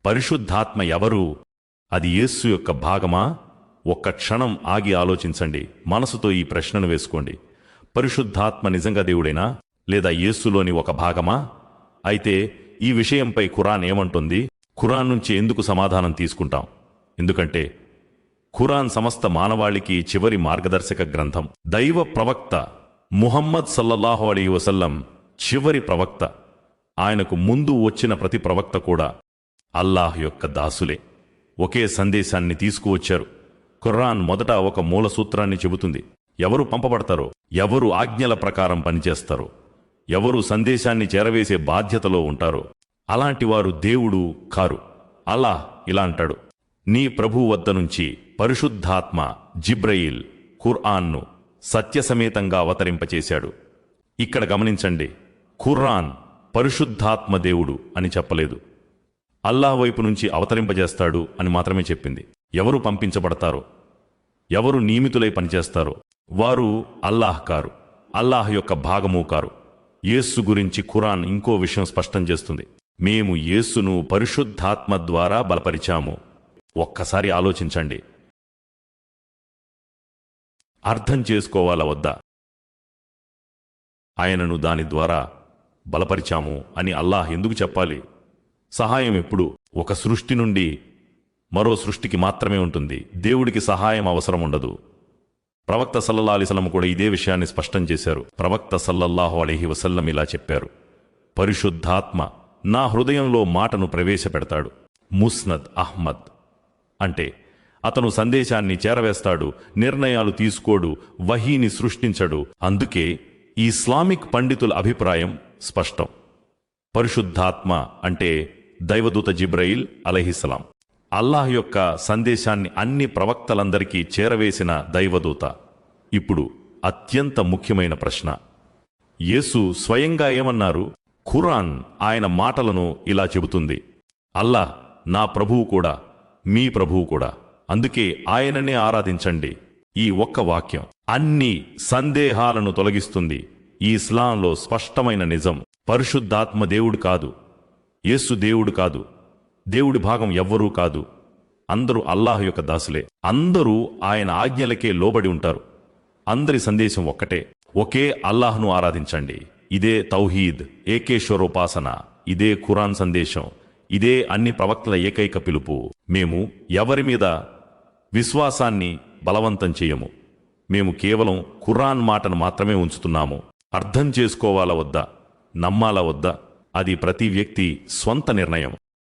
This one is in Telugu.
పరిశుద్ధాత్మ ఎవరు? అది యేసు యొక్క భాగమా? ఒక్క క్షణం ఆగి ఆలోచించండి. మనసుతో ఈ ప్రశ్నను వేసుకోండి. పరిశుద్ధాత్మ నిజంగా దేవుడేనా, లేదా యేసులోని ఒక భాగమా? అయితే ఈ విషయంపై ఖురాన్ ఏమంటుంది? ఖురాన్ నుంచి ఎందుకు సమాధానం తీసుకుంటాం? ఎందుకంటే ఖురాన్ సమస్త మానవాళికి చివరి మార్గదర్శక గ్రంథం. దైవ ప్రవక్త ముహమ్మద్ సల్లల్లాహు అలైహి వసల్లం చివరి ప్రవక్త. ఆయనకు ముందు వచ్చిన ప్రతి ప్రవక్త కూడా అల్లాహ్ యొక్క దాసులే. ఒకే సందేశాన్ని తీసుకువచ్చారు. ఖురాన్ మొదట ఒక మూల సూత్రాన్ని చెబుతుంది. ఎవరు పంపబడతారో, ఎవరు ఆజ్ఞల ప్రకారం పనిచేస్తారో, ఎవరు సందేశాన్ని చేరవేసే బాధ్యతలో ఉంటారో అలాంటి వారు దేవుడు కారు. అల్లాహ్ ఇలా అంటాడు, నీ ప్రభువు వద్ద నుంచి పరిశుద్ధాత్మ జిబ్రయీల్ ఖుర్ఆన్ను సత్యసమేతంగా అవతరింపచేశాడు. ఇక్కడ గమనించండి, ఖుర్ఆన్ పరిశుద్ధాత్మ దేవుడు అని చెప్పలేదు. అల్లాహ్ వైపు నుంచి అవతరింపజేస్తాడు అని మాత్రమే చెప్పింది. ఎవరు పంపించబడతారో, ఎవరు నియమితులై పనిచేస్తారో వారు అల్లాహ్ కారు, అల్లాహ్ యొక్క భాగమూ కారు. యేసు గురించి ఖురాన్ ఇంకో విషయం స్పష్టం చేస్తుంది. మేము యేసును పరిశుద్ధాత్మ ద్వారా బలపరిచాము. ఒక్కసారి ఆలోచించండి. అర్థం చేసుకోవాలా వద్దా? ఆయనను దాని ద్వారా బలపరిచాము అని అల్లాహ్ ఎందుకు చెప్పాలి? సహాయం ఎప్పుడు ఒక సృష్టి నుండి మరో సృష్టికి మాత్రమే ఉంటుంది. దేవుడికి సహాయం అవసరం ఉండదు. ప్రవక్త సల్లల్లాహు అలైహి వసల్లం కూడా ఇదే విషయాన్ని స్పష్టం చేశారు. ప్రవక్త సల్లల్లాహు అలైహి వసల్లం ఇలా చెప్పారు, పరిశుద్ధాత్మ నా హృదయంలో మాటను ప్రవేశపెడతాడు. ముస్నద్ అహ్మద్ అంటే అతను సందేశాన్ని చేరవేస్తాడు, నిర్ణయాలు తీసుకోడు, వహీని సృష్టించడు. అందుకే ఈ ఇస్లామిక్ పండితుల అభిప్రాయం స్పష్టం. పరిశుద్ధాత్మ అంటే దైవదూత జిబ్రయీల్ అలైహిస్సలాం, అల్లాహ్ యొక్క సందేశాన్ని అన్ని ప్రవక్తలందరికీ చేరవేసిన దైవదూత. ఇప్పుడు అత్యంత ముఖ్యమైన ప్రశ్న, యేసు స్వయంగా ఏమన్నారు? ఖురాన్ ఆయన మాటలను ఇలా చెబుతుంది, అల్లాహ్ నా ప్రభువు కూడా మీ ప్రభువు కూడా, అందుకే ఆయననే ఆరాధించండి. ఈ ఒక్క వాక్యం అన్ని సందేహాలను తొలగిస్తుంది. ఈ ఇస్లాంలో స్పష్టమైన నిజం, పరిశుద్ధాత్మ దేవుడు కాదు, యేసు దేవుడు కాదు, దేవుడి భాగం ఎవ్వరూ కాదు. అందరూ అల్లాహ్ యొక్క దాసులే. అందరూ ఆయన ఆజ్ఞలకే లోబడి ఉంటారు. అందరి సందేశం ఒక్కటే, ఒకే అల్లాహ్ను ఆరాధించండి. ఇదే తౌహీద్, ఏకేశ్వరోపాసన. ఇదే ఖురాన్ సందేశం. ఇదే అన్ని ప్రవక్తల ఏకైక పిలుపు. మేము ఎవరి మీద విశ్వాసాన్ని బలవంతం చేయము. మేము కేవలం ఖురాన్ మాటను మాత్రమే ఉంచుతున్నాము. అర్థం చేసుకోవాలా వద్దా, నమ్మాలా వద్దా, అది ప్రతి వ్యక్తి స్వంత నిర్ణయం.